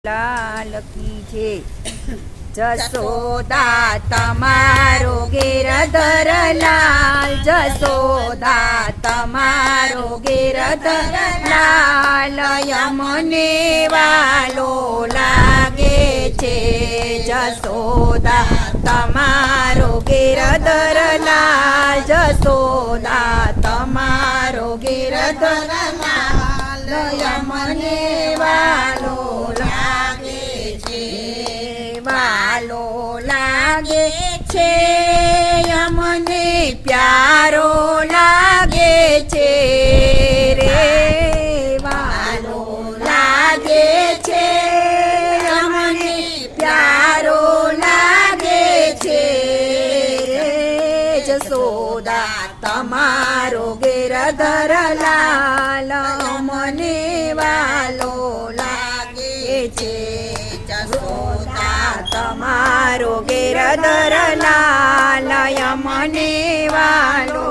લાલ કી જય જસોદા તમારો ગિરધર લાલ જસોદા તમારો ગિરધર લાલ યમને વાલો લાગે છે જસોદા તમારો ગિરધર લાલ જસોદા તમારો ગિરધર લાલ યમને વાલો વાલો લાગે છે યમને પ્યારો લાગે છે રે વાલો લાગે છે યમને પ્યારો લાગે છે રે જસોદા તમારો ગિરધર લાલ મને વાલો લાગે છે તમારો ગિરધર લાલ યમને વાલો